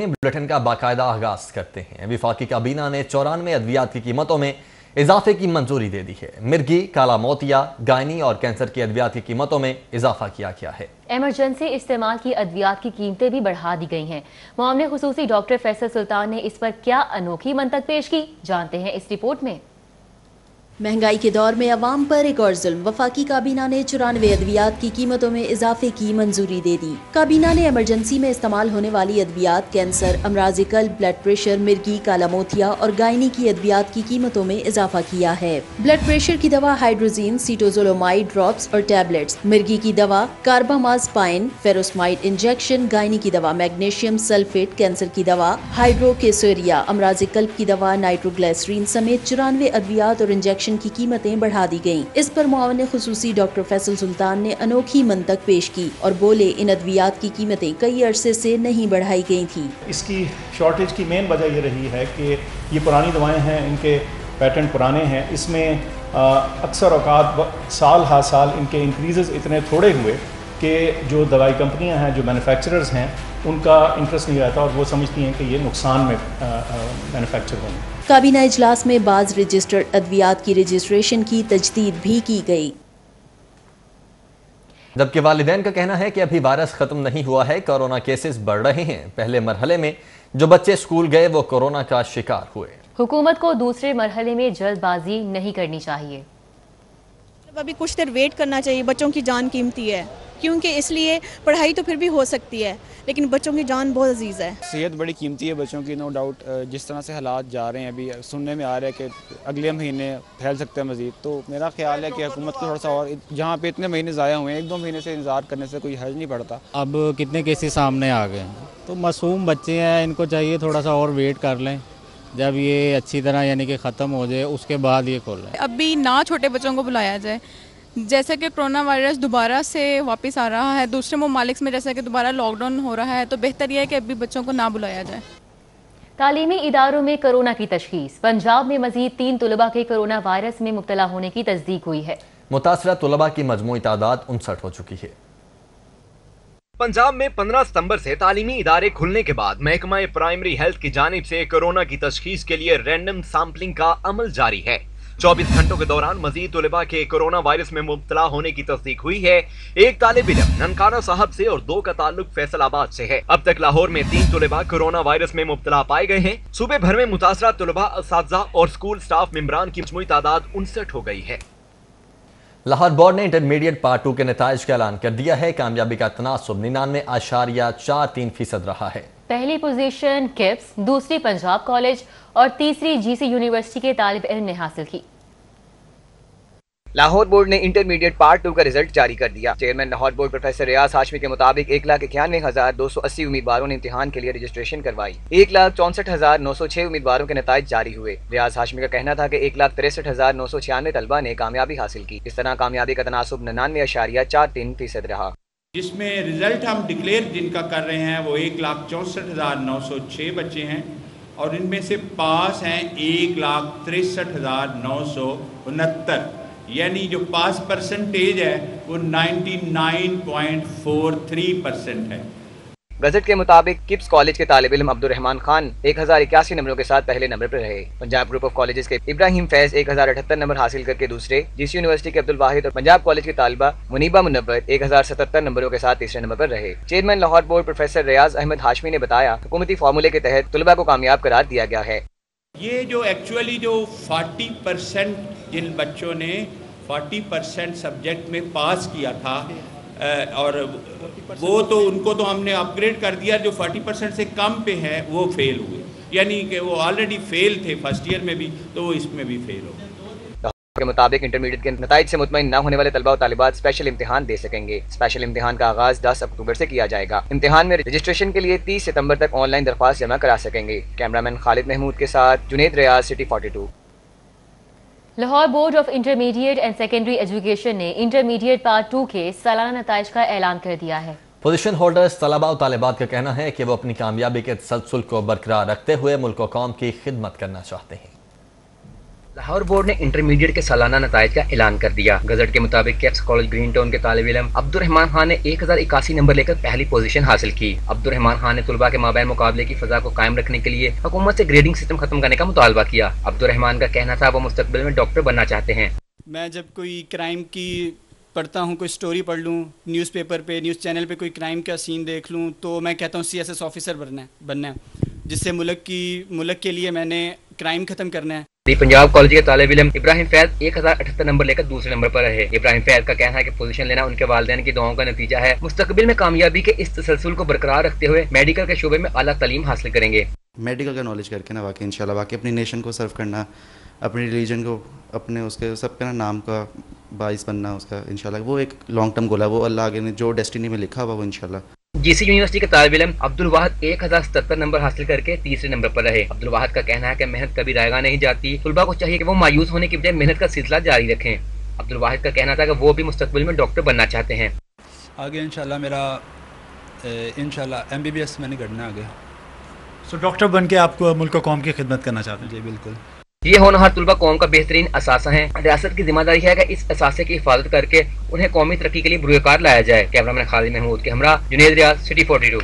Bulletin का बाकायदा आगाज करते हैं। वफाकी काबीना ने 94 अद्वियात की कीमतों में इजाफे की मंजूरी दे दी है। मिर्गी, काला मोतिया, गायनी और कैंसर की अद्वियात की कीमतों में इजाफा किया गया है। एमरजेंसी इस्तेमाल की अद्वियात की कीमतें भी बढ़ा दी गई हैं। मामले खुसूसी डॉक्टर फैसल सुल्तान ने इस पर क्या अनोखी मंतक पेश की, जानते हैं इस रिपोर्ट में। महंगाई के दौर में अवाम पर एक और जुल्म। वफाकी काबीना ने 94 अद्वियात की कीमतों में इजाफे की मंजूरी दे दी। काबीना ने एमरजेंसी में इस्तेमाल होने वाली अद्वियात, कैंसर, अमराज़ कल्ब, ब्लड प्रेशर, मिर्गी, काला मोतिया और गायनी की अद्वियात की कीमतों में इजाफा किया है। ब्लड प्रेशर की दवा हाइड्रोजीन, सीटोजोलोमाइड ड्रॉप्स और टैबलेट्स, मिर्गी की दवा कार्बामाज़पाइन, फेरोस्माइड इंजेक्शन, गायनी की दवा मैग्नीशियम सल्फेट, कैंसर की दवा हाइड्रोकेसोरिया, अमराज़ कल्ब की दवा नाइट्रोग्लिसरीन समेत 94 अद्वियात और इंजेक्शन की कीमतें बढ़ा दी गयी। इस पर मुआविन खुसूसी डॉक्टर फैसल सुल्तान ने अनोखी मंतक पेश की और बोले, इन अद्वियात की कीमतें कई अरसे से नहीं बढ़ाई गई थी। इसकी शॉर्टेज की मेन वजह ये रही है कि ये पुरानी दवाएं हैं, इनके पैटेंट पुराने हैं। इसमें अक्सर औकात साल हर साल इनके इंक्रीजेस इतने थोड़े हुए कि जो दवाई कंपनियां हैं, जो मैन्युफैक्चरर्स हैं, उनका इंटरेस्ट नहीं रहता और वो समझती हैं कि ये नुकसान में मैन्युफैक्चर होंगे। काबीना इजलास में बाज रजिस्टर्ड अद्वियात की रजिस्ट्रेशन की तजदीद भी की गई। जबकि वालिदैन का कहना है कि अभी वायरस खत्म नहीं हुआ है, कोरोना केसेस बढ़ रहे हैं। पहले मरहले में जो बच्चे स्कूल गए वो कोरोना का शिकार हुए। हुकूमत को दूसरे मरहले में जल्दबाजी नहीं करनी चाहिए। अभी कुछ देर वेट करना चाहिए, बच्चों की जान कीमती है, क्योंकि इसलिए पढ़ाई तो फिर भी हो सकती है लेकिन बच्चों की जान बहुत अजीज़ है। सेहत बड़ी कीमती है बच्चों की, नो डाउट। जिस तरह से हालात जा रहे हैं, अभी सुनने में आ रहा है कि अगले महीने फैल सकते हैं मज़ीद, तो मेरा ख्याल है कि हुकूमत को थोड़ा सा और, जहाँ पे इतने महीने ज़ाया हुए हैं, 1-2 महीने से इंतज़ार करने से कोई हर्ज नहीं पड़ता। अब कितने केसेस सामने आ गए हैं, तो मासूम बच्चे हैं, इनको चाहिए थोड़ा सा और वेट कर लें। जब ये अच्छी तरह यानी कि ख़त्म हो जाए उसके बाद ये खोलें। अभी ना छोटे बच्चों को बुलाया जाए, जैसे कि कोरोना वायरस दोबारा से वापस आ रहा है दूसरे ममालिक में, जैसे कि दोबारा लॉकडाउन हो रहा है, तो बेहतर यह है कि अभी बच्चों को ना बुलाया जाए। तालीमी इदारों में कोरोना की तशखीस। पंजाब में मजीद 3 तुलबा के कोरोना वायरस में मुब्तला होने की तस्दीक हुई है। मुतासरा तुलबा की मजमूई तादाद 59 हो चुकी है। पंजाब में 15 सितंबर से तालीमी इदारे खुलने के बाद महकमा प्राइमरी हेल्थ की जानिब से कोरोना की तशखीस के लिए रैंडम सैंपलिंग का अमल जारी है। 24 घंटों के दौरान मजीद तुलबा के कोरोना वायरस में मुब्तला होने की तस्दीक हुई है। एक तालिब इल्म ननकाना साहब से और 2 का ताल्लुक फैसलाबाद से है। अब तक लाहौर में 3 तुलबा कोरोना वायरस में मुब्तला पाए गए हैं। सूबे भर में मुतासरा तुलबा, असातिज़ा और स्कूल स्टाफ मेंबरान की मजमूई तादाद 59 हो गई है। लाहौर बोर्ड ने इंटरमीडिएट पार्ट 2 के नताइज का ऐलान कर दिया है। कामयाबी का तनासुब 99.43% रहा है। पहली पोजीशन किप्स, दूसरी पंजाब कॉलेज और तीसरी जीसी यूनिवर्सिटी के तालिब इल्म ने हासिल की। लाहौर बोर्ड ने इंटरमीडिएट पार्ट 2 का रिजल्ट जारी कर दिया। चेयरमैन लाहौर बोर्ड प्रोफेसर रियाज हाशमी के मुताबिक 1,91,280 उम्मीदवारों ने इम्तिहान के लिए रजिस्ट्रेशन करवाई। 1,64,906 उम्मीदवारों के नताइज जारी हुए। रियाज हाशमी का कहना था कि 1,63,996 तलबा ने कामयाबी हासिल की। इस तरह कामयाबी का तनासुब 99.43% रहा। जिसमें रिजल्ट हम डिक्लेयर जिनका कर रहे हैं वो 1,64,906 बच्चे हैं और इनमें से पास हैं 1,63,969, यानी जो पास परसेंटेज है वो 99.43% है। गजट के मुताबिक किप्स कॉलेज के तालिब इल्म अब्दुल रहमान खान 1081 नंबरों के साथ पहले नंबर पर रहे। पंजाब ग्रुप ऑफ कॉलेजेस के इब्राहिम फैज 1078 नंबर हासिल करके दूसरे, जीसी यूनिवर्सिटी के अब्दुल वाहिद और पंजाब कॉलेज की तालिबा मुनीबा मुनव्वर 1077 नंबरों के साथ तीसरे नंबर पर रहे। चेयरमैन लाहौर बोर्ड प्रोफेसर रियाज अहमद हाशमी ने बताया, हुकूमती फार्मूले के तहत तुलबा को कामयाब करार दिया गया है। ये जो एक्चुअली जो 40% जिन बच्चों ने 40% सब्जेक्ट में पास किया था और वो तो उनको तो हमने अपग्रेड कर दिया, जो 40% से कम पे है वो फेल हुए, यानी कि वो ऑलरेडी फेल थे फर्स्ट ईयर में भी, तो वो इसमें भी फेल हो गए। के मुताबिक इंटरमीडिएट के नताइज से मुतमईन न होने वाले तलबा और तालिबात स्पेशल इम्तिहान दे सकेंगे। स्पेशल इम्तिहान का आगाज 10 अक्टूबर से किया जाएगा। इम्तिहान में रजिस्ट्रेशन के लिए 30 सितंबर तक ऑनलाइन दरख्वास्त जमा करा सकेंगे। कैमरामैन खालिद महमूद के साथ Junaid Riaz, city 42। Lahore board of intermediate and secondary education ने इंटरमीडिएट पार्ट 2 के सालाना नताइज का ऐलान कर दिया है। पोजीशन होल्डर्स, तलबा और तालिबात का कहना है कि वो अपनी कामयाबी के तसलसल को बरकरार रखते हुए मुल्क और कौम की खिदमत करना चाहते हैं। लाहौर बोर्ड ने इंटरमीडिएट के सालाना नताइज का ऐलान कर दिया। गजट के मुताबिक किप्स कॉलेज ग्रीन टाउन के तालिब इल्म अब्दुर्रहमान खान ने 1081 नंबर लेकर पहली पोजीशन हासिल की। अब्दुर्रहमान खान ने तुलबा के माबैन मुकाबले की फजा को कायम रखने के लिए हुकूमत से ग्रेडिंग सिस्टम खत्म करने का मुतालबा किया। अब्दुर्रहमान का कहना था वो मुस्तकबिल में डॉक्टर बनना चाहते हैं। मैं जब कोई क्राइम की पढ़ता हूँ, कोई स्टोरी पढ़ लूँ न्यूज़पेपर पे, न्यूज़ चैनल पे कोई क्राइम का सीन देख लूँ, तो मैं कहता हूँ CSS ऑफिसर बनना है, जिससे मुल्क के लिए मैंने क्राइम ख़त्म करना है। पंजाब कॉलेज के तालिब इल्म इब्राहिम फैज 1078 नंबर लेकर दूसरे नंबर पर रहे। इब्राहिम फैज का कहना है कि पोजीशन लेना उनके वालिदैन की दुआओं का नतीजा है। मुस्तकबिल में कामयाबी के इस तसलसल को बरकरार रखते हुए मेडिकल के शोबे में आला तालीम हासिल करेंगे। मेडिकल का नॉलेज करके ना वाकई इंशाल्लाह वाकई अपनी नेशन को सर्व करना, अपनी रिलीजन को, अपने उसके सबके ना नाम का बाइस बनना उसका इंशाल्लाह वो एक लॉन्ग टर्म गोल है। वो अल्लाह आगे ने जो डेस्टिनी में लिखा हुआ वो इंशाल्लाह। जीसी यूनिवर्सिटी के तालिब इल्म अब्दुल वाहिद 1077 नंबर हासिल करके तीसरे नंबर पर रहे। अब्दुल वाहिद का कहना है कि मेहनत कभी रायगा नहीं जाती, तुलबा को चाहिए कि वो मायूस होने की बजाय मेहनत का सिलसिला जारी रखें। अब्दुल वाहिद का कहना था कि वो भी मुस्तकबिल में डॉक्टर बनना चाहते हैं। आगे इंशाल्लाह मेरा इंशाल्लाह MBBS मैंने करना आगे। सो डॉक्टर बन के आपको मुल्क कौम की खिदमत करना चाहते हैं? जी बिल्कुल। ये होनहार तुलबा कौम का बेहतरीन असासा है। रियासत की जिम्मेदारी है कि इस असासे की हिफाजत करके उन्हें कौमी तरक्की के लिए बुरुकार लाया जाए। कैमरामैन खालिद महमूद के हमरा जुनेद रियाज, सिटी 42।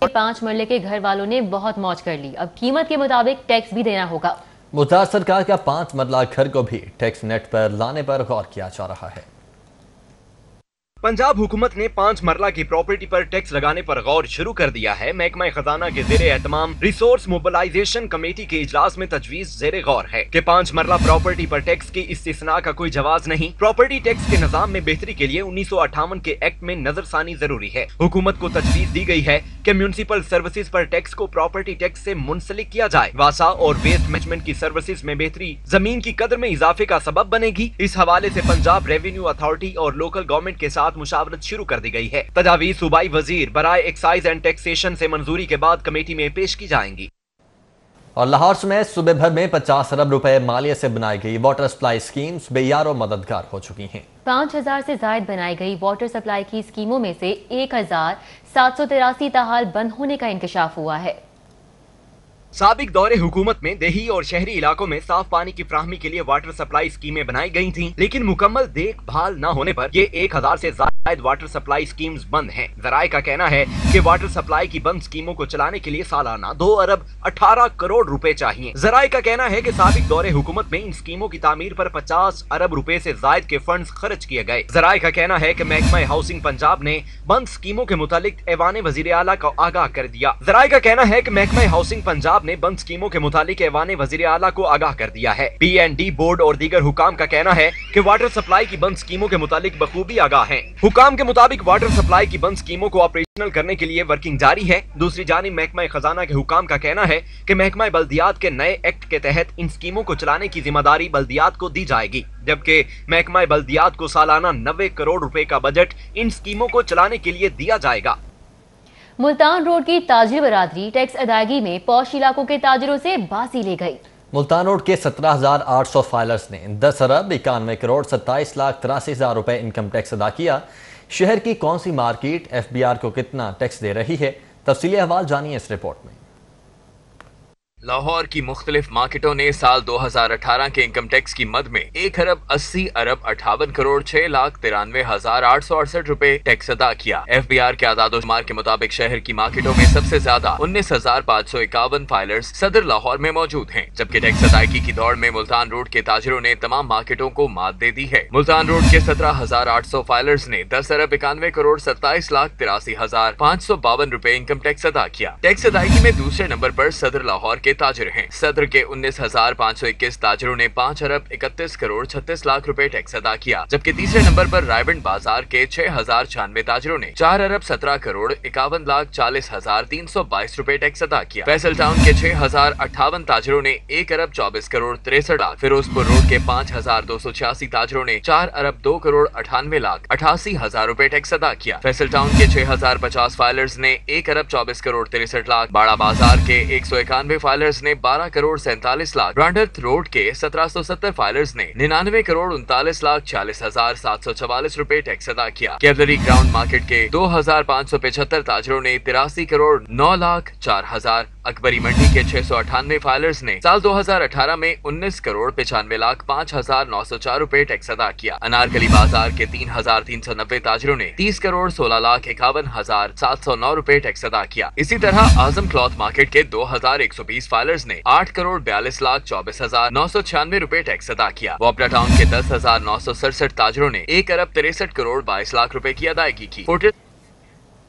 5 मरले के घर वालों ने बहुत मौज कर ली। अब कीमत के मुताबिक टैक्स भी देना होगा। मुल्तान सरकार का 5 मरला घर को भी टैक्स नेट पर लाने पर गौर किया जा रहा है। पंजाब हुकूमत ने 5 मरला की प्रॉपर्टी पर टैक्स लगाने पर गौर शुरू कर दिया है। महकमा खजाना के ज़ेरे एहतमाम रिसोर्स मोबिलाइजेशन कमेटी के इजलास में तजवीज ज़ेरे गौर है कि 5 मरला प्रॉपर्टी पर टैक्स की इस्तिस्ना का कोई जवाज नहीं। प्रॉपर्टी टैक्स के निजाम में बेहतरी के लिए 1958 के एक्ट में नजरसानी जरूरी है। हुकूमत को तजवीज दी गई है कि म्यूनिसिपल सर्विसेज पर टैक्स को प्रॉपर्टी टैक्स से मुंसलिक किया जाए। वासा और वेस्ट मैनेजमेंट की सर्विसेज में बेहतरी जमीन की कदर में इजाफे का सबब बनेगी। इस हवाले से पंजाब रेवेन्यू अथॉरिटी और लोकल गवर्नमेंट के साथ मुशावरत शुरू कर दी गई है। तजावीज सूबाई वजीर बराए एक्साइज एंड टैक्सेशन से मंजूरी के बाद कमेटी में पेश की जाएंगी। और लाहौर समेत सूबे भर में 50 अरब रुपए मालियत से बनाई गई वाटर सप्लाई स्कीम्स बेयारो मददगार हो चुकी हैं। 5000 से जायद बनाई गई वाटर सप्लाई की स्कीमों में से 1783 ताहाल बंद होने का इंकशाफ हुआ है। साबिक दौरे हुकूमत में देही और शहरी इलाकों में साफ पानी की फ्राहमी के लिए वाटर सप्लाई स्कीमें बनाई गई थीं, लेकिन मुकम्मल देखभाल न होने पर ये 1000 से जायद वाटर सप्लाई स्कीम्स बंद हैं। ज़राए का कहना है कि वाटर सप्लाई की बंद स्कीमों को चलाने के लिए सालाना 2 अरब 18 करोड़ रुपए चाहिए। ज़राए का कहना है कि साबिक दौरे हुकूमत में इन स्कीमों की तामीर पर 50 अरब रुपए से जायद के फंड्स खर्च किए गए। ज़राए का कहना है कि महकमा हाउसिंग पंजाब ने बंद स्कीमों के मुतालिक ऐवान वज़ीर आला को आगाह कर दिया। ज़राए का कहना है कि महकमा हाउसिंग पंजाब ने बंद स्कीमों के मुतालिक ऐवान वज़ीर आला को आगाह कर दिया है। PND बोर्ड और दीगर हुकाम का कहना है कि वाटर सप्लाई की बंद स्कीमों के मुतालिक बखूबी आगाह हैं। हुकाम के मुताबिक वाटर सप्लाई की बंद स्कीमों को ऑपरेशनल करने के लिए वर्किंग जारी है। दूसरी जानिब महकमा खजाना के हुकाम का कहना है कि महकमा बल्दियात के नए एक्ट के तहत इन स्कीमों को चलाने की जिम्मेदारी बल्दियात को दी जाएगी, जबकि महकमा बल्दियात को सालाना 90 करोड़ रुपए का बजट इन स्कीमों को चलाने के लिए दिया जाएगा। मुल्तान रोड की ताजिर बरादरी टैक्स अदायगी में पौश इलाकों के ताजिरों से बाजी ले गई। मुल्तान रोड के 17,800 फाइलर्स ने 10 अरब 91 करोड़ 27 लाख 83 हजार रुपए इनकम टैक्स अदा किया। शहर की कौन सी मार्केट FBR को कितना टैक्स दे रही है, तफसीली अहवाल जानिए इस रिपोर्ट में। लाहौर की मुख्तलिफ मार्केटों ने साल 2018 के इनकम टैक्स की मद में 1 अरब 80 अरब 58 करोड़ 6 लाख 93 हजार 868 रुपए टैक्स अदा किया। FBR के आदादोशुमार के मुताबिक शहर की मार्केटों में सबसे ज्यादा 19,551 फाइलर्स सदर लाहौर में मौजूद हैं, जबकि टैक्स अदायगी की दौड़ में मुल्तान रोड के ताजिरों ने तमाम मार्केटों को मात दे दी है। मुल्तान रोड के 17,800 फाइलर्स ने 10 अरब 91 करोड़ 27 लाख 83 हजार 552 रुपए इनकम टैक्स अदा किया। टैक्स अदायगी में दूसरे नंबर पर सदर लाहौर के ताजिर हैं। सदर के 19,521 ताजिरों ने 5 अरब 31 करोड़ 36 लाख रुपए टैक्स अदा किया, जबकि तीसरे नंबर पर रायबंड बाजार के 6,096 ताजिरों ने 4 अरब 17 करोड़ 51 लाख 40 हजार 322 रुपए टैक्स अदा किया। फैसल टाउन के 6,058 ताजिरों ने 1 अरब 24 करोड़ 63 लाख, फिरोजपुर रोड के 5,286 ताजिरों ने 4 अरब 2 करोड़ 98 लाख 88 हजार रुपए टैक्स अदा किया। फैसल टाउन के 6,050 फाइलर्स ने 1 अरब 24 करोड़ 63 लाख, बाड़ा बाजार के 191 फाइलर्स ने 12 करोड़ 47 लाख, ब्रांडर्थ रोड के 1770 फाइलर्स ने 99 करोड़ 39 लाख 46 हजार 744 रुपए टैक्स अदा किया। कैवलरी ग्राउंड मार्केट के 2,575 ताजिरों ने 83 करोड़ 9 लाख 4 हजार अकबरी मंडी के 698 फाइलर्स ने साल 2018 में 19 करोड़ 95,05,904 रुपए टैक्स अदा किया। अनारकली बाजार के 3,390 ताजिरों ने 30 करोड़ 16,51,709 रुपए टैक्स अदा किया। इसी तरह आजम क्लॉथ मार्केट के 2,120 फाइलर्स ने 8 करोड़ 42,24,996 रुपए टैक्स अदा किया। वोपरा टाउन के 10,967 ताजिरों ने 1 अरब 63 करोड़ 22 लाख रुपए की अदायगी की।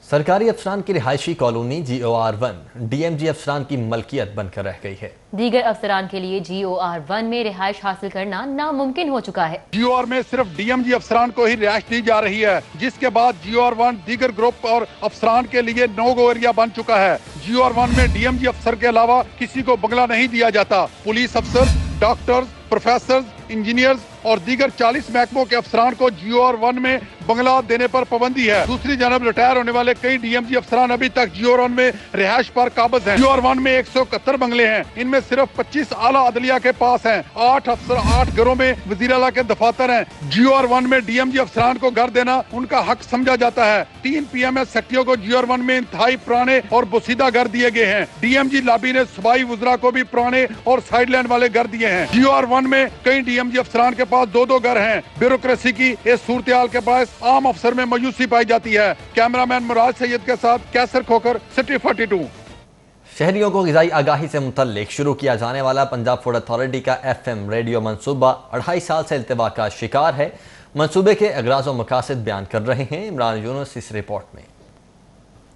सरकारी अफसरान की रिहायशी कॉलोनी GOR1 DMG अफसरान की मलकियत बनकर रह गई है। दीगर अफसरान के लिए GOR1 में रिहाइश हासिल करना नामुमकिन हो चुका है। GOR में सिर्फ DMG अफसरान को ही रिहाइश दी जा रही है, जिसके बाद GOR1 दीगर ग्रुप और अफसरान के लिए नो गो एरिया बन चुका है। GOR1 में DMG अफसर के अलावा किसी को बंगला नहीं दिया जाता। पुलिस अफसर, डॉक्टर्स, प्रोफेसर, इंजीनियर्स और दीगर 40 महकमों के अफसरान को GOR1 में बंगला देने पर पाबंदी है। दूसरी जानब रिटायर होने वाले कई DMG अफसरान अभी तक GOR1 में रिहाइश पर काबिज हैं। GOR1 में 171 बंगले हैं, इनमें सिर्फ 25 आला अदलिया के पास हैं। 8 अफसर 8 घरों में वजीर आला के दफातर हैं। GOR1 में DMG अफसरान को घर देना उनका हक समझा जाता है। 3 PMS सेक्टियों को GOR1 में इंतहाई पुराने और बोसीदा घर दिए गए हैं। DMG लॉबी ने सूबाई वज़रा को भी पुराने और साइडलैंड वाले घर दिए हैं। GOR1 में कई DMG अफसरान के पास 2-2 घर हैं। ब्यूरोक्रेसी की इस सूरत-ए-हाल के बायस आम अफसर में मायूसी पाई जाती है। कैमरामैन मुराद सैयद के साथ कैसर खोकर, सिटी 42। शहरियों को ग़िज़ाई आगाही से मुतल्लिक शुरू किया जाने वाला पंजाब फूड अथॉरिटी का FM रेडियो मंसूबा 2.5 साल से इल्तिवा का शिकार है। मंसूबे के अगराज़ और मकासद बयान कर रहे हैं इमरान यूनुस इस रिपोर्ट में।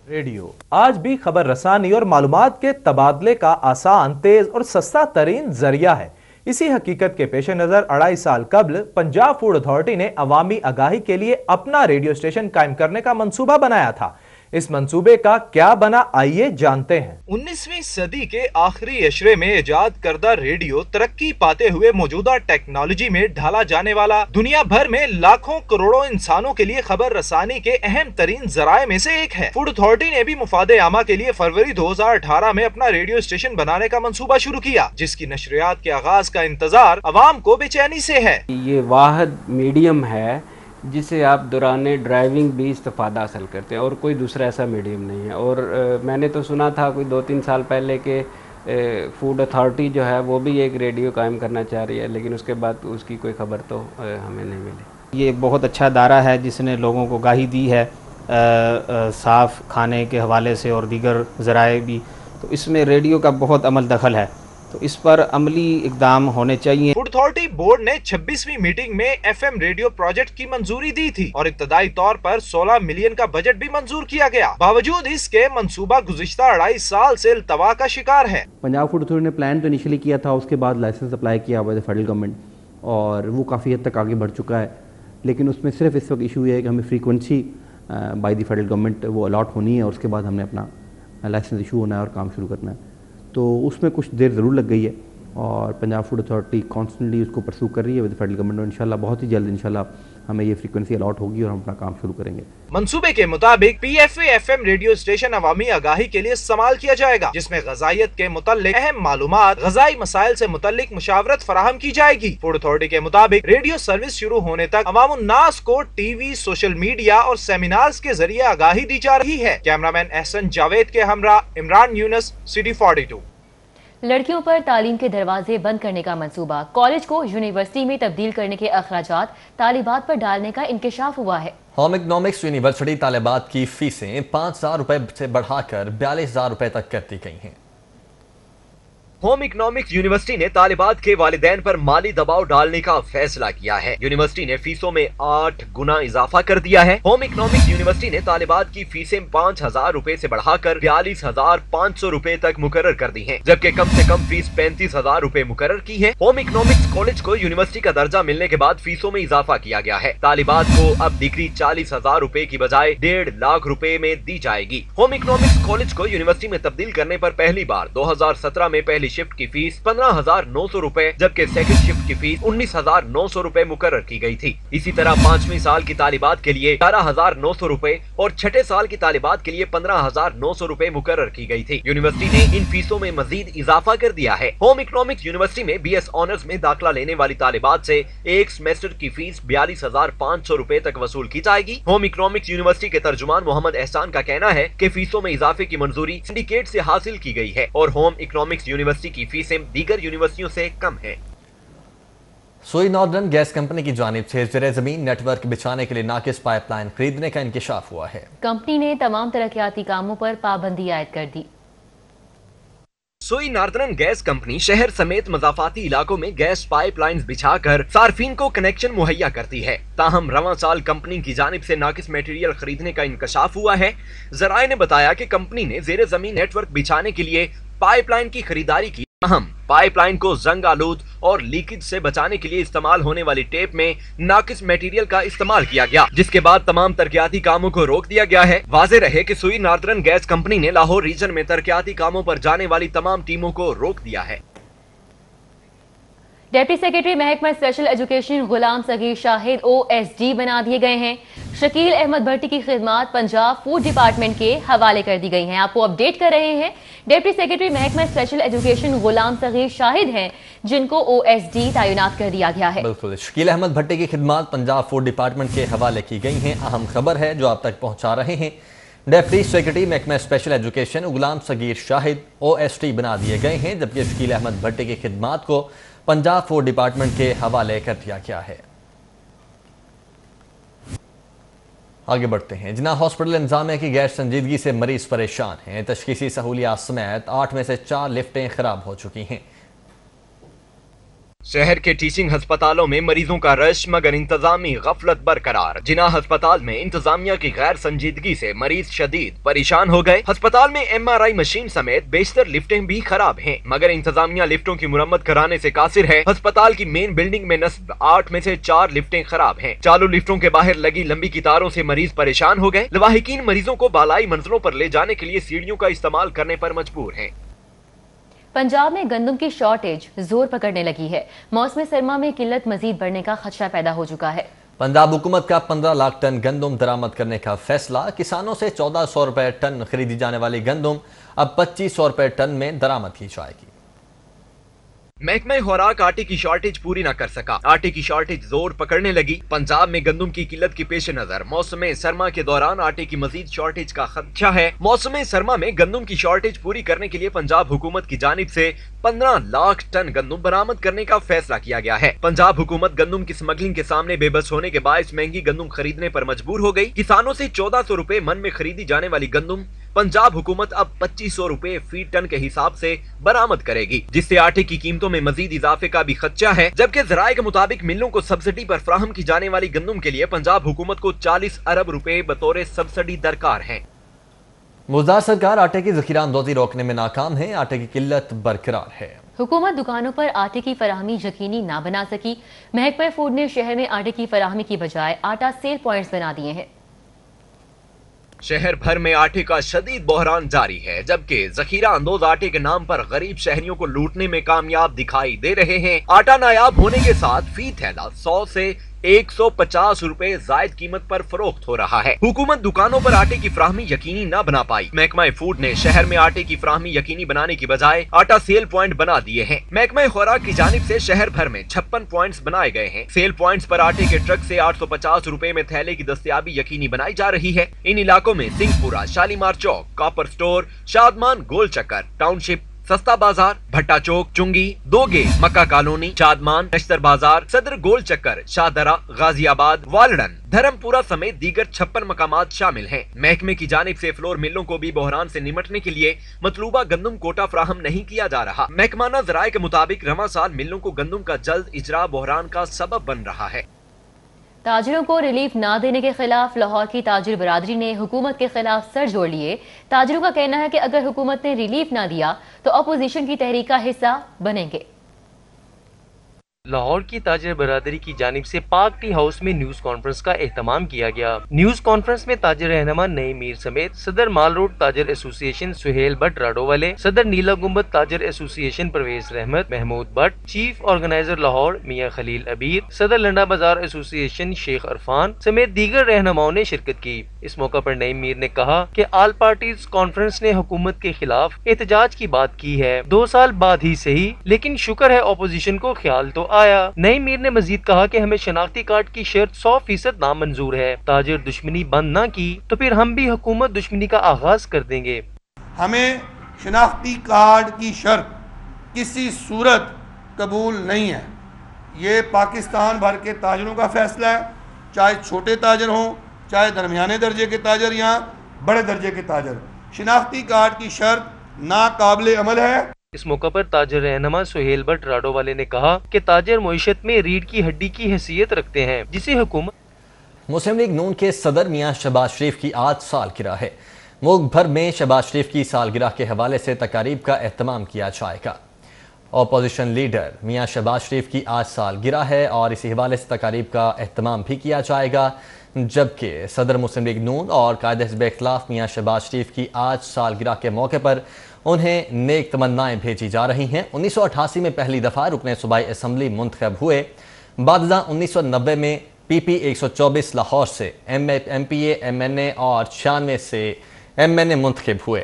रेडियो आज भी खबर रसानी और मालूमात के तबादले का आसान, तेज और सस्ता तरीन जरिया है। इसी हकीकत के पेश नज़र 2.5 साल कबल पंजाब फूड अथॉरिटी ने अवामी आगाही के लिए अपना रेडियो स्टेशन कायम करने का मंसूबा बनाया था। इस मंसूबे का क्या बना, आइए जानते हैं। 19वीं सदी के आखिरी अशरे में इजाद करदा रेडियो तरक्की पाते हुए मौजूदा टेक्नोलॉजी में ढाला जाने वाला दुनिया भर में लाखों करोड़ों इंसानों के लिए खबर रसानी के अहम तरीन जराए में से एक है। फूड अथॉरिटी ने भी मुफादे आमा के लिए फरवरी 2018 में अपना रेडियो स्टेशन बनाने का मंसूबा शुरू किया, जिसकी नशरियात के आगाज का इंतजार अवाम को बेचैनी से है। ये वाहिद मीडियम है जिसे आप दौरान ड्राइविंग भी इस्तेफादा हासिल करते हैं और कोई दूसरा ऐसा मीडियम नहीं है। और मैंने तो सुना था कोई 2-3 साल पहले के फूड अथॉरिटी जो है वो भी एक रेडियो कायम करना चाह रही है, लेकिन उसके बाद उसकी कोई खबर तो हमें नहीं मिली। ये बहुत अच्छा अदारा है जिसने लोगों को आगाही दी है साफ़ खाने के हवाले से और दीगर ज़राए भी, तो इसमें रेडियो का बहुत अमल दखल है, तो इस पर अमली इकदाम होने चाहिए। फूड अथॉरिटी बोर्ड ने 26वीं मीटिंग में FM रेडियो प्रोजेक्ट की मंजूरी दी थी और इब्तदाई तौर पर 16 मिलियन का बजट भी मंजूर किया गया। बावजूद इसके मंसूबा गुज़िश्ता 2.5 साल से इल्तवा का शिकार है। पंजाब फूड अथॉरिटी ने प्लान तो इनिशियली किया था, उसके बाद लाइसेंस अप्लाई किया बाय द फेडरल गवर्नमेंट और वो काफ़ी हद तक आगे बढ़ चुका है, लेकिन उसमें सिर्फ इस वक्त इशू ये है कि हमें frequency by the federal government वो अलॉट होनी है और उसके बाद हमने अपना लाइसेंस इशू होना है और काम शुरू करना है। तो उसमें कुछ देर ज़रूर लग गई है और पंजाब फूड अथॉरिटी कॉन्स्टेंटली उसको परसू कर रही है विद फेडरल गवर्नमेंट, और इंशाल्लाह बहुत ही जल्द इंशाल्लाह हमें ये फ्रीक्वेंसी अलॉट होगी और हम अपना काम शुरू करेंगे। मंसूबे के मुताबिक PFA FM रेडियो स्टेशन अवामी आगाही के लिए इस्तेमाल किया जाएगा, जिसमें ग़ज़ाइयत के मुताल्लिक अहम मालूमात, ग़ज़ाई मसाइल से मुताल्लिक मुशावरत फराहम की जाएगी। फूड अथॉरिटी के मुताबिक रेडियो सर्विस शुरू होने तक अवामुन्नास को TV, सोशल मीडिया और सेमिनार्स के जरिए आगाही दी जा रही है। कैमरामैन एहसन जावेद के हमरा इमरान यूनुस, सिटी 42। लड़कियों पर तालीम के दरवाजे बंद करने का मंसूबा, कॉलेज को यूनिवर्सिटी में तब्दील करने के अखराजात तालिबात पर डालने का इंकशाफ हुआ है। होम इकनॉमिक्स यूनिवर्सिटी तालिबात की फीसें 5,000 रुपए से बढ़ाकर 42,000 रुपए तक कर दी गई हैं। होम इकोनॉमिक्स यूनिवर्सिटी ने तालिबात के वालिदैन पर माली दबाव डालने का फैसला किया है। यूनिवर्सिटी ने फीसों में 8 गुना इजाफा कर दिया है। होम इकोनॉमिक्स यूनिवर्सिटी ने तालिबात की फीसें 5,000 रुपए से बढ़ाकर 42,500 रुपए तक मुकर्रर कर दी हैं, जबकि कम से कम फीस 35,000 रुपए मुकर्रर की है। होम इकोनॉमिक्स कॉलेज को यूनिवर्सिटी का दर्जा मिलने के बाद फीसों में इजाफा किया गया है। तालिबात को अब डिग्री 40,000 रुपए की बजाय 1.5 लाख रुपए में दी जाएगी। होम इकोनॉमिक्स कॉलेज को यूनिवर्सिटी में तब्दील करने पर पहली बार 2017 में पहली पहली शिफ्ट की फीस 15,900 रुपए जबकि सेकंड शिफ्ट की फीस 19,900 रुपए मुकर्रर की गई थी। इसी तरह 5वीं साल की तालिबात के लिए 11,900 रुपए और 6ठे साल की तालिबात के लिए 15,900 रुपए मुकर्रर की गई थी। यूनिवर्सिटी ने इन फीसों में मजीद इजाफा कर दिया है। होम इकोनॉमिक्स यूनिवर्सिटी में BS ऑनर्स में दाखिला लेने वाली तालिबात से एक सेमेस्टर की फीस 42,500 रुपए तक वसूल की जाएगी। होम इकोनॉमिक्स यूनिवर्सिटी के तर्जुमान मोहम्मद एहसान का कहना है कि फीसों में इजाफे की मंजूरी सिंडिकेट से हासिल की गई है और होम इकोनॉमिक्स यूनिवर्सिटी की फीसें दीगर यूनिवर्सिटियों से कम है। सोई नॉर्दर्न गैस कंपनी की जानिब से ज़ेरे ज़मीन नेटवर्क बिछाने के लिए नाकिस पाइपलाइन खरीदने का इंकशाफ हुआ है। कंपनी ने तमाम तरक्याती कामों पर पाबंदी आयद कर दी। सोई नॉर्दर्न गैस कंपनी शहर समेत मज़ाफाती इलाकों में गैस पाइपलाइंस बिछाकर सार्फिन को कनेक्शन मुहैया करती है। ताहम रवां साल कंपनी की जानिब से नाकिस मटेरियल खरीदने का इंकशाफ हुआ है। ज़राए ने बताया कि कंपनी ने ज़ेरे ज़मीन नेटवर्क बिछाने के लिए पाइपलाइन की खरीदारी की। हम पाइपलाइन को जंग आलूद और लीकेज से बचाने के लिए इस्तेमाल होने वाली टेप में नाकिस मटेरियल का इस्तेमाल किया गया, जिसके बाद तमाम तरक्याती कामों को रोक दिया गया है। वाज़ेह रहे कि सोई नॉर्दर्न गैस कंपनी ने लाहौर रीजन में तरक्याती कामों पर जाने वाली तमाम टीमों को रोक दिया है। डिप्टी सेक्रेटरी महकमा स्पेशल एजुकेशन गुलाम सगीर शाहिद OSD बना दिए गए हैं। शकील अहमद भट्टी की खिदमात पंजाब फूड डिपार्टमेंट के हवाले कर दी गई हैं। आपको अपडेट कर रहे हैं, डिप्टी सेक्रेटरी महकमा स्पेशल एजुकेशन गुलाम सगीर शाहिद हैं, जिनको OSD तैनात कर दिया गया है। बिल्कुल, शकील अहमद भट्टी की खिदमात पंजाब फूड डिपार्टमेंट के हवाले की गई हैं। अहम खबर है जो आप तक पहुंचा रहे हैं। डिप्टी सेक्रेटरी महकमा स्पेशल एजुकेशन गुलाम सगीर शाहिद OSD बना दिए गए हैं, जबकि शकील अहमद भट्टी की खिदमात को पंजाब फूड डिपार्टमेंट के हवाले कर दिया गया है। आगे बढ़ते हैं। जिना हॉस्पिटल इंतजामिया की गैर संजीदगी से मरीज परेशान हैं। तशखीसी सहूलियात समेत 8 में से 4 लिफ्टें खराब हो चुकी हैं। शहर के टीचिंग अस्पतालों में मरीजों का रश मगर इंतजामी गफलत बरकरार। जिना अस्पताल में इंतजामिया की गैर संजीदगी से मरीज शदीद परेशान हो गए। अस्पताल में MRI मशीन समेत बेशतर लिफ्टें भी खराब हैं, मगर इंतजामिया लिफ्टों की मुरम्मत कराने से कासिर है। अस्पताल की मेन बिल्डिंग में नस्ब 8 में से 4 लिफ्टें खराब हैं। चालू लिफ्टों के बाहर लगी लंबी कतारों से मरीज परेशान हो गए। लवाहिकीन मरीजों को बालाई मंजिलों पर ले जाने के लिए सीढ़ियों का इस्तेमाल करने पर मजबूर हैं। पंजाब में गंदम की शॉर्टेज जोर पकड़ने लगी है। मौसम सरमा में किल्लत मजीद बढ़ने का खदशा पैदा हो चुका है। पंजाब हुकूमत का 15 लाख टन गंदम दरामद करने का फैसला। किसानों से 1400 रुपए टन खरीदी जाने वाली गंदम अब 2500 रुपए टन में दरामद की जाएगी। महकमा खुराक आटे की शॉर्टेज पूरी न कर सका। आटे की शॉर्टेज जोर पकड़ने लगी। पंजाब में गंदम की किल्लत के पेश नजर मौसम सरमा के दौरान आटे की मजीद शॉर्टेज का खदशा है। मौसम सरमा में गंदम की शॉर्टेज पूरी करने के लिए पंजाब हुकूमत की जानिब से 15 लाख टन गंदम बरामद करने का फैसला किया गया है। पंजाब हुकूमत गंदम की स्मगलिंग के सामने बेबस होने के बायस महंगी गंदम खरीदने पर मजबूर हो गई। किसानों से 1400 रुपए मन में खरीदी जाने वाली गंदम पंजाब हुकूमत अब 2500 रुपए फी टन के हिसाब से बरामद करेगी, जिससे आटे की कीमतों में मजीद इजाफे का भी खदशा है। जबकि ज़राए के मुताबिक मिलों को सब्सिडी पर फराहम की जाने वाली गंदम के लिए पंजाब हुकूमत को 40 अरब रुपए बतौर सब्सिडी दरकार है। मुज़ार सरकार आटे की ज़ख़ीरा अंदोज़ी रोकने में नाकाम है। आटे की किल्लत बरकरार है। हुकूमत दुकानों पर आटे की फराहमी यकीनी ना बना सकी। महकमा फूड ने शहर में आटे की फराहमी की बजाय आटा सेल पॉइंट्स बना दिए हैं। शहर भर में आटे का शदीद बहरान जारी है, जबकि जखीरा अंदोज आटे के नाम पर गरीब शहरियों को लूटने में कामयाब दिखाई दे रहे हैं। आटा नायाब होने के साथ फी थैला 100 से 150 रुपए जायद कीमत पर फरोख्त हो रहा है। हुकूमत दुकानों पर आटे की फराहमी यकीनी न बना पाई। महकमा फूड ने शहर में आटे की फराहमी यकीनी बनाने की बजाय आटा सेल पॉइंट बना दिए हैं। महकमा खुराक की जानिब से शहर भर में 56 पॉइंट्स बनाए गए हैं। सेल पॉइंट्स पर आटे के ट्रक से 850 रुपए में थैले की दस्तयाबी यकीनी बनाई जा रही है। इन इलाकों में सिंहपुरा, शालीमार चौक, कॉपर स्टोर, शादमान, गोल चक्कर टाउनशिप, सस्ता बाजार, भट्टा चौक, चुंगी, दोगे, मक्का कॉलोनी, चादमान, नश्तर बाजार, सदर गोल चक्कर, शाहदरा, गाजियाबाद, वालडन, धर्मपुरा समेत दीगर 56 मकामात शामिल हैं। महकमे की जानिब से फ्लोर मिलों को भी बहरान से निमटने के लिए मतलूबा गंदम कोटा फराहम नहीं किया जा रहा। महकमाना ज़राए के मुताबिक रवां साल मिलों को गंदम का जल्द इजरा बहरान का सबब बन रहा है। ताजिरों को रिलीफ ना देने के खिलाफ लाहौर की ताजिर बरादरी ने हुकूमत के खिलाफ सर जोड़ लिए। ताजिरों का कहना है कि अगर हुकूमत ने रिलीफ ना दिया तो अपोजिशन की तहरीक का हिस्सा बनेंगे। لاہور کی تاجر برادری کی جانب سے پاک ٹی ہاؤس میں نیوز کانفرنس کا اہتمام کیا گیا۔ نیوز کانفرنس میں تاجر رہنما نئی میر سمیت صدر مال روڈ تاجر ایسوسی ایشن سہیل بٹ راڈو والے، صدر نیلا گنبد تاجر ایسوسی ایشن پرویز رحمت محمود بٹ، چیف آرگنائزر لاہور میاں خلیل عبید، صدر لنڈا بازار ایسوسی ایشن شیخ عرفان سمیت دیگر رہنماؤں نے شرکت کی۔ اس موقع پر نئی میر نے کہا کہ آل پارٹیز کانفرنس نے حکومت کے خلاف احتجاج کی بات کی ہے، 2 سال بعد ہی صحیح، لیکن شکر ہے اپوزیشن کو خیال تو آیا۔ نئی میر نے مزید کہا کہ ہمیں شناختی کارڈ کی شرط 100% نامنظور ہے، تاجر دشمنی بند نہ کی تو پھر ہم بھی حکومت دشمنی کا آغاز کر دیں گے۔ ہمیں شناختی کارڈ کی شرط کسی صورت قبول نہیں ہے۔ یہ پاکستان بھر کے تاجروں کا فیصلہ ہے، چاہے چھوٹے تاجر ہوں، چاہے درمیانے درجے کے تاجر یا بڑے درجے کے تاجر، شناختی کارڈ کی شرط ناقابل عمل ہے۔ اس موقع پر تاجر رہنما سہیل بٹ راڈو والے نے کہا کہ تاجر معیشت میں ریڑھ کی ہڈی کی حیثیت رکھتے ہیں، جسے حکومت مسلم لیگ نون کے صدر میاں شہباز شریف کی آج سالگرہ ہے۔ ملک بھر میں شہباز شریف کی سالگرہ کے حوالے سے تقاریب کا اہتمام کیا جائے گا۔ اپوزیشن لیڈر میاں شہباز شریف کی آج سالگرہ ہے اور اسی حوالے سے تقاریب کا اہتمام بھی کیا جائے گا، جبکہ صدر مسلم لیگ نون اور قائد حزب اختلاف میاں شہباز شریف کی آج سالگرہ کے موقع پر انہیں نیک تمنائیں بھیجی جا رہی ہیں۔ 1988 میں پہلی دفعہ رکن صوبائی اسمبلی منتخب ہوئے، بعد ازاں 1990 میں پی پی 124 لاہور سے M P A M N A اور 96 سے ایم این اے منتخب ہوئے۔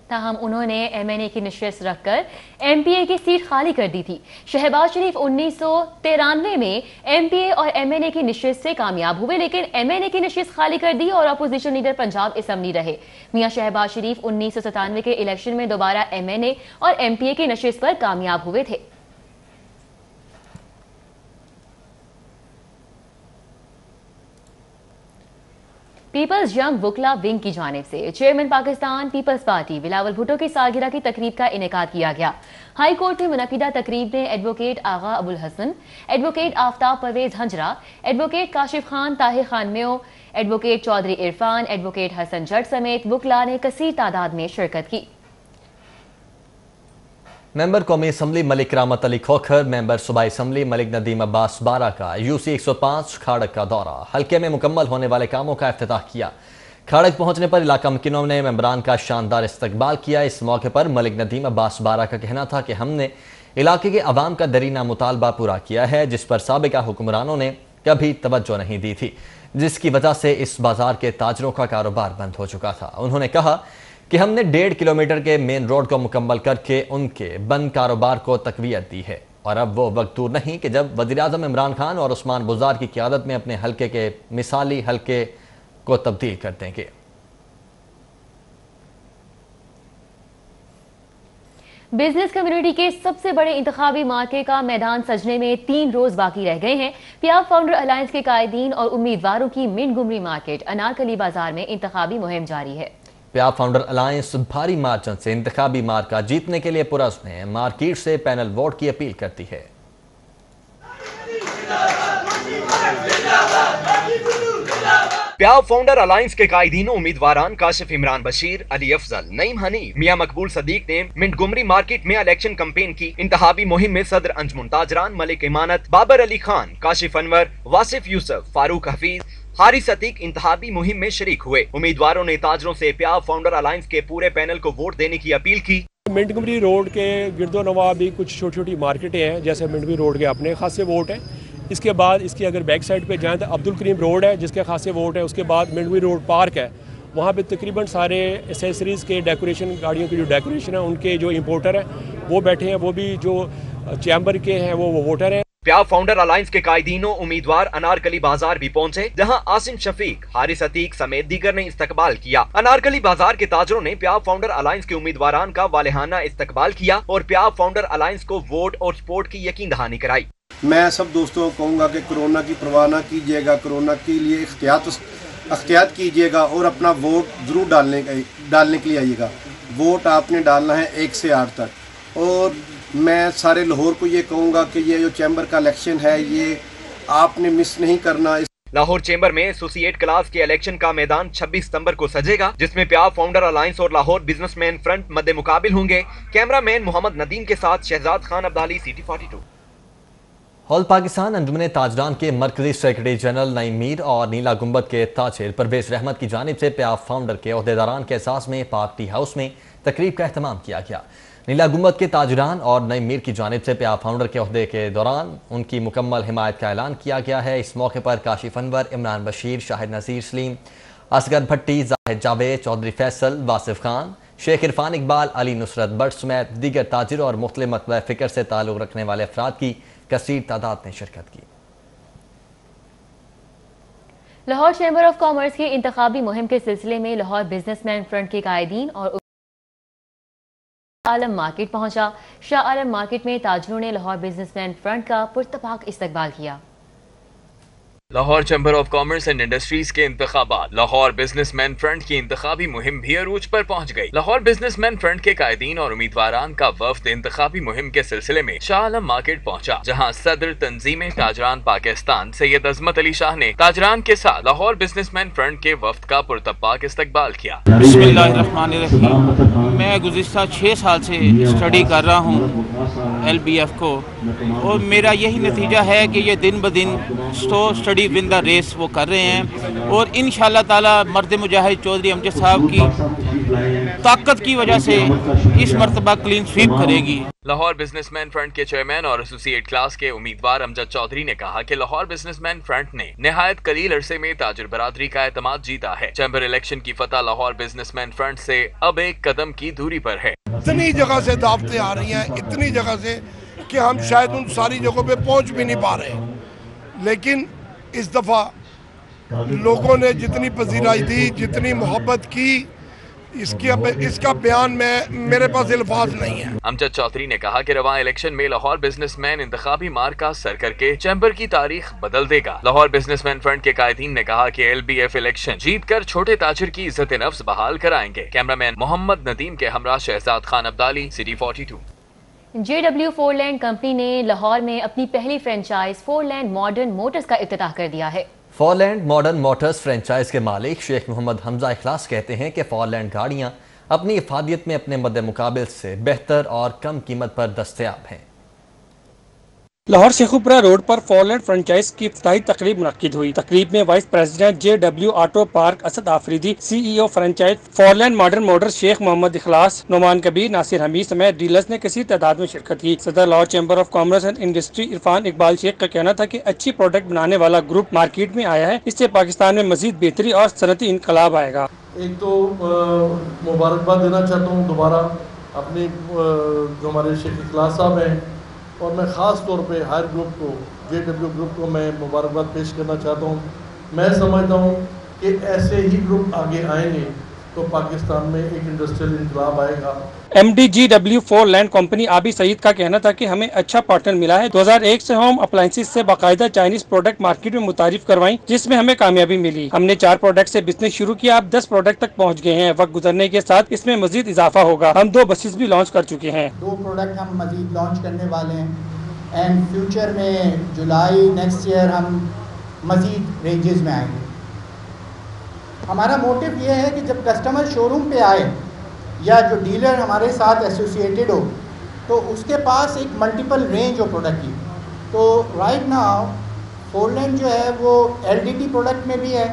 تاہم انہوں نے ایم این اے کی نشست رکھ کر ایم پی اے کی سیٹ خالی کر دی تھی۔ شہباز شریف 1993 میں ایم پی اے اور ایم این اے کی نشست سے کامیاب ہوئے، لیکن ایم این اے کی نشست خالی کر دی اور اپوزیشن لیڈر پنجاب اسمبلی رہے۔ میاں شہباز شریف 1997 کے الیکشن میں دوبارہ ایم این اے اور ایم پی اے کی نشست پر کامیاب ہوئے تھے۔ پیپلز ینگ وکلا ونگ کی جانب سے چیئرمین پاکستان پیپلز پارٹی بلاول بھٹو کی سالگرہ کی تقریب کا انعقاد کیا گیا۔ ہائی کورٹ میں منعقدہ تقریب میں ایڈوکیٹ آغا ابو الحسن، ایڈوکیٹ آفتاب پرویز ہنجرا، ایڈوکیٹ کاشف خان طاہر خان میو، ایڈوکیٹ چودھری عرفان، ایڈوکیٹ حسن جٹ سمیت وکلا نے کثیر تعداد میں شرکت کی۔ ممبر قومی اسمبلی ملک رحمت علی کھوکھر، ممبر صوبائی اسمبلی ملک ندیم عباس بارہ کا UC 105 کھاڑک کا دورہ، حلقے میں مکمل ہونے والے کاموں کا افتتاح کیا۔ کھاڑک پہنچنے پر علاقہ مکینوں نے ممبران کا شاندار استقبال کیا۔ اس موقع پر ملک ندیم عباس بارہ کا کہنا تھا کہ ہم نے علاقے کے عوام کا درینہ مطالبہ پورا کیا ہے، جس پر سابقہ حکمرانوں نے کبھی توجہ نہیں دی تھی، جس کی وجہ سے اس بازار کے تاجروں کا کاروبار بند ہو چکا تھا۔ انہوں نے کہا کہ ہم نے 1.5 کلومیٹر کے مین روڈ کو مکمل کر کے ان کے بند کاروبار کو تقویت دی ہے، اور اب وہ وقت دور نہیں کہ جب وزیراعظم عمران خان اور عثمان بزار کی قیادت میں اپنے حلقے کے مثالی حلقے کو تبدیل کر دیں گے۔ بزنس کمیونٹی کے سب سے بڑے انتخابی مارکے کا میدان سجنے میں 3 روز باقی رہ گئے ہیں۔ پیاب فاؤنڈر الائنس کے قائدین اور امیدواروں کی منٹ گمری مارکیٹ انارکلی بازار میں انتخابی مہم جاری ہے۔ پیاب فاؤنڈر الائنس بھاری مارجن سے انتخابی مارکہ جیتنے کے لیے پرعزم ہے، مارکیٹ سے پینل ووٹ کی اپیل کرتی ہے۔ پیاب فاؤنڈر الائنس کے قائدین و امیدواران کاشف عمران بشیر، علی افضل، نعیم حنیف، میاں مقبول صدیق نے منٹ گمری مارکیٹ میں الیکشن کمپین کی۔ انتخابی مہم میں صدر انجمن تاجران ملک امانت، بابر علی خان، کاشف انور، واصف یوسف، فاروق حفیظ، حارث عتیق انتخابی مہم میں شریک ہوئے۔ امیدواروں نے تاجروں سے پیاب فاؤنڈر الائنس کے پورے پینل کو ووٹ دینے کی اپیل کی۔ منٹ گمری روڈ کے گرد و نواح بھی کچھ چھوٹی چھوٹی مارکیٹیں ہیں، جیسے منٹ گمری روڈ کے اپنے خاصے ووٹ ہیں۔ اس کے بعد اس کی اگر بیک سائڈ پہ جائیں تو عبدالکریم روڈ ہے جس کے خاصے ووٹ ہے۔ اس کے بعد منٹ گمری روڈ پارک ہے، وہاں پہ تقریباً سارے ایسیسریز کے ڈیکوریشن، گاڑیوں کی جو ڈیکوریشن ہے ان کے جو امپورٹر ہیں وہ بیٹھے ہیں، وہ بھی جو چیمبر کے ہیں وہ ووٹر ہیں۔ پیاب فاؤنڈر الائنس کے قائدینوں امیدوار انارکلی بازار بھی پہنچے، جہاں عاصم شفیق، حارث عتیق سمیت دیگر نے استقبال کیا۔ انارکلی بازار کے تاجروں نے پیاب فاؤنڈر الائنس کے امیدواران کا والہانہ استقبال کیا اور پیاب فاؤنڈر الائنس کو ووٹ اور سپورٹ کی یقین دہانی کرائی۔ میں سب دوستوں کو کہوں گا کہ کورونا کی پرواہ نہ کیجیے گا، کورونا کے لیے احتیاط کیجیے گا اور اپنا ووٹ ضرور ڈالنے کے لیے آئیے گا۔ ووٹ آپ نے ڈالنا ہے 1 سے 8 تک۔ اور میں سارے لاہور کو یہ کہوں گا کہ یہ جو چیمبر کا الیکشن ہے یہ آپ نے مس نہیں کرنا۔ لاہور چیمبر میں ایسوسیٹ کلاس کے الیکشن کا میدان 26 ستمبر کو سجے گا، جس میں پیاب فاؤنڈر الائنس اور لاہور بزنس مین فرنٹ مد مقابل ہوں گے۔ کیمرہ مین محمد ندیم کے ساتھ شہزاد خان عبدالی، CT 42۔ ऑल पाकिस्तान अंजुमन ताजरान के मरकजी सेक्रेटरी जनरल नईम मीर और नीला गुंबद के ताजिर परवेज रहमत की जानिब से प्याफ फाउंडर के अहदेदारान के एहसास में पाक टी हाउस में तकरीब का एहतमाम किया गया। नीला गुंबद के ताजरान और नईम मीर की जानिब से प्याफ फाउंडर के अहदे के दौरान उनकी मुकम्मल हिमायत का ऐलान किया गया है। इस मौके पर काशिफ अनवर, इमरान बशीर, शाहिद नज़ीर सलीम, असगर भट्टी, जाहिद जावेद, चौधरी फैसल, वासिफ खान, शेख इरफान इकबाल, अली नुसरत भट्ट समेत दीगर ताजिर और मुख्तलिफ मतबा फ़िक्र से ताल्लुक़ रखने वाले अफराद की कसीर तादाद ने शिरकत की। लाहौर चैम्बर ऑफ कॉमर्स की इंतखाबी मुहिम के सिलसिले में लाहौर बिजनेसमैन फ्रंट के कायदीन और आलम मार्केट पहुंचा। शाह आलम मार्केट में ताजिरों ने लाहौर बिजनेसमैन फ्रंट का पुरतपाक इस्तकबाल किया। Lahore chamber of commerce and industries के इंतखाबात, लाहौर बिजनेसमैन फ्रंट की इंतखाबी मुहिम भी अरूज पर पहुंच गई। लाहौर बिजनेसमैन फ्रंट के कायदीन और उम्मीदवारान का वफ्द इंतखाबी मुहिम के सिलसिले में शाह आलम मार्केट पहुंचा, जहां सदर तंजीम ताजरान पाकिस्तान सैयद अजमत अली शाह ने ताजरान के साथ लाहौर बिजनेसमैन फ्रंट के वफ्द का पुरतपाक इस्तकबाल किया। मैं गुज़िश्ता 6 साल से स्टडी कर रहा हूँ LBF को, और मेरा यही नतीजा है कि ये दिन ब दिन स्टडी विन द रेस वो कर रहे हैं, और इंशाअल्लाह ताला मर्द मुजाहिद चौधरी अमजद साहब की ताकत की वजह से इस मरतबा क्लीन स्वीप करेगी। लाहौर बिजनेसमैन फ्रंट के चेयरमैन और एसोसिएट क्लास के उम्मीदवार अमजद चौधरी ने कहा कि लाहौर बिजनेसमैन फ्रंट ने निहायत कलील अरसे में ताजिर बरादरी का एतमाद जीता है। चैम्बर इलेक्शन की फतह लाहौर बिजनेसमैन फ्रंट से अब एक कदम की दूरी पर है। इतनी जगह से दावतें आ रही हैं, इतनी जगह से कि हम शायद उन सारी जगहों पे पहुंच भी नहीं पा रहे, लेकिन इस दफ़ा लोगों ने जितनी पजीराई दी, जितनी मोहब्बत की, इसका बयान मेरे पास अल्फाज नहीं है। अमजद चौधरी ने कहा कि रवां इलेक्शन में लाहौर बिजनेसमैन इंतखाबी मार्का सर करके चैम्बर की तारीख बदल देगा। लाहौर बिजनेसमैन फ्रंट के कायदीन ने कहा कि LBF इलेक्शन जीत कर छोटे ताजिर की इज्जत नफ्स बहाल कराएंगे। कैमरामैन मोहम्मद नदीम के हमरा Shahzad Khan Abdali, city 42। JW Foreland company ने लाहौर में अपनी पहली फ्रेंचाइज फोरलैंड मॉडर्न मोटर्स का इफ्तिताह कर दिया है। फोरलैंड मॉडर्न मोटर्स फ्रेंचाइज के मालिक शेख मोहम्मद हमजा इखलास कहते हैं कि फोरलैंड गाड़ियां अपनी इफादियत में अपने मद्दे मुकाबिल से बेहतर और कम कीमत पर दस्तयाब हैं। लाहौर शेखुपुरा रोड पर फोरलैंड फ्रेंचाइज की इफ्तिताही तकरीब मुनक्किद हुई। तकरीब में vice president JW auto park Asad Afridi, CEO franchise Foreland modern motors Sheikh Mohammad Ikhlas, Noman Kabir, Nasir Hameed समेत डीलर्स ने किसी तादाद में शिरकत की। सदर Lahore chamber of commerce and industry Irfan Iqbal Sheikh का कहना था कि अच्छी प्रोडक्ट बनाने वाला ग्रुप मार्केट में आया है, इससे पाकिस्तान में मजीद बेहतरी और सनती इनकलाब आएगा। एक तो मुबारकबाद देना चाहता हूँ दोबारा अपने जो हमारे शेख इखलास साहब हैं, और मैं ख़ास तौर पे हायर ग्रुप को, JW ग्रुप को मैं मुबारकबाद पेश करना चाहता हूँ। मैं समझता हूँ कि ऐसे ही ग्रुप आगे आएंगे तो पाकिस्तान में एक इंडस्ट्रियल इनकलाब आएगा। MD JW फोरलैंड कंपनी आबी सईद का कहना था कि हमें अच्छा पार्टनर मिला है। 2001 से होम अप्लायंसेस से बाकायदा चाइनीज प्रोडक्ट मार्केट में मुतारिफ करवाई, जिसमें हमें कामयाबी मिली। हमने 4 प्रोडक्ट से बिजनेस शुरू किया, अब 10 प्रोडक्ट तक पहुंच गए हैं। वक्त गुजरने के साथ इसमें मजीद इजाफा होगा। हम 2 बसेस भी लॉन्च कर चुके हैं। 2 प्रोडक्ट हम मजीद लॉन्च करने वाले हैं एंड फ्यूचर में जुलाई नेक्स्ट ईयर हम मजीद रेंजेस में आएंगे। हमारा मोटिव ये है कि जब कस्टमर शोरूम पे आए या जो डीलर हमारे साथ एसोसिएटेड हो, तो उसके पास एक मल्टीपल रेंज हो प्रोडक्ट की। तो राइट नाउ फोरलैंड जो है वो LDT प्रोडक्ट में भी है,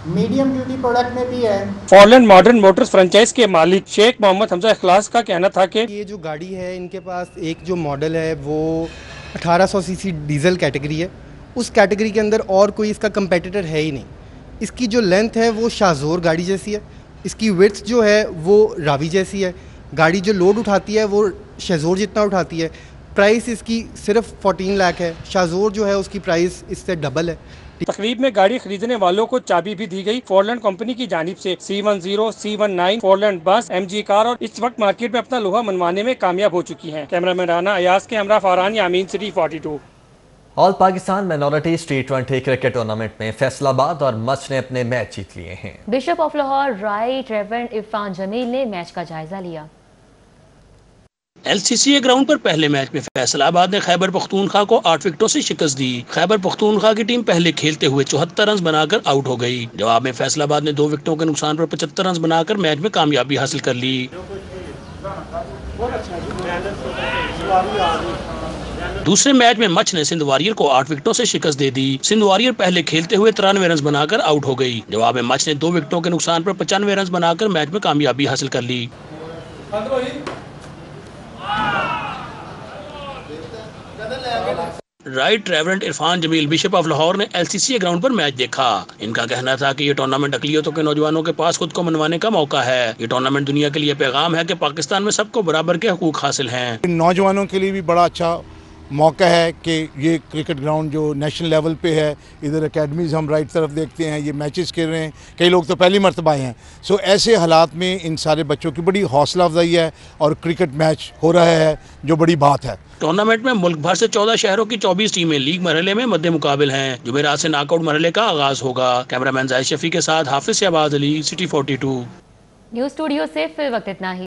मीडियम ड्यूटी प्रोडक्ट में भी है। फोरलैंड मॉडर्न मोटर्स फ्रेंचाइज के मालिक शेख मोहम्मद हमजा इखलास का कहना था कि ये जो गाड़ी है, इनके पास एक जो मॉडल है वो 1800 सीसी डीजल कैटेगरी है। उस कैटेगरी के अंदर और कोई इसका कंपेटिटर है ही नहीं। इसकी जो लेंथ है वो शाहजोर गाड़ी जैसी है, इसकी विड्थ जो है वो रावी जैसी है। गाड़ी जो लोड उठाती है वो शाहजोर जितना उठाती है। प्राइस इसकी सिर्फ 14 लाख है। शाहजोर जो है उसकी प्राइस इससे डबल है। तकरीब में गाड़ी खरीदने वालों को चाबी भी दी गई। फोरलैंड कंपनी की जानिब से C10, C19, फोरलैंड बस, MG कार और इस वक्त मार्केट में अपना लोहा मनवाने में कामयाब हो चुकी हैं। कैमरामैन राना अयाज के हमरा Farhan Yameen, city 42। All Pakistan minorities T20 cricket tournament में फैसलाबाद और मच ने अपने मैच जीत लिए हैं। Bishop of Lahore right reverend Irfan Jamil ने मैच का जायजा लिया। LCCA ग्राउंड पर पहले मैच में फैसलाबाद ने खैबर पख्तूनख्वा को 8 विकेटों से शिकस्त दी। खैबर पख्तूनख्वा की टीम पहले खेलते हुए 74 रन बनाकर आउट हो गई। जवाब में फैसलाबाद ने 2 विकेटों के नुकसान पर 75 रन बनाकर मैच में कामयाबी हासिल कर ली। दूसरे मैच में मच ने सिंध वॉरियर को 8 विकेटों से शिकस्त दे दी। सिंध वॉरियर पहले खेलते हुए 93 रन बनाकर आउट हो गई। जवाब में मच ने 2 विकेटों के नुकसान पर 95 रन बनाकर मैच में कामयाबी हासिल कर ली। Right reverend Irfan Jamil bishop of Lahore ने LCCA ग्राउंड पर मैच देखा। इनका कहना था कि ये टूर्नामेंट अकलियतों के नौजवानों के पास खुद को मनवाने का मौका है। ये टूर्नामेंट दुनिया के लिए पैगाम है कि पाकिस्तान में सबको बराबर के हकूक हासिल हैं। नौजवानों के लिए भी बड़ा अच्छा मौका है कि ये क्रिकेट ग्राउंड जो नेशनल लेवल पे है, इधर एकेडमीज़ हम राइट तरफ देखते हैं, ये मैचेस खेल रहे हैं, कई लोग तो पहली मरतबा आए हैं। सो ऐसे हालात में इन सारे बच्चों की बड़ी हौसला अफजाई है और क्रिकेट मैच हो रहा है जो बड़ी बात है। टूर्नामेंट में मुल्क भर से 14 शहरों की 24 टीमें लीग मरहले में मध्य मुकाबिल हैं। जुमेरात से नॉकआउट मरहले का आगाज होगा। कैमरामैन जाहिद शफी के साथ Hafiz Shahbaz Ali, city 42। News studio से फिर वक्त इतना ही।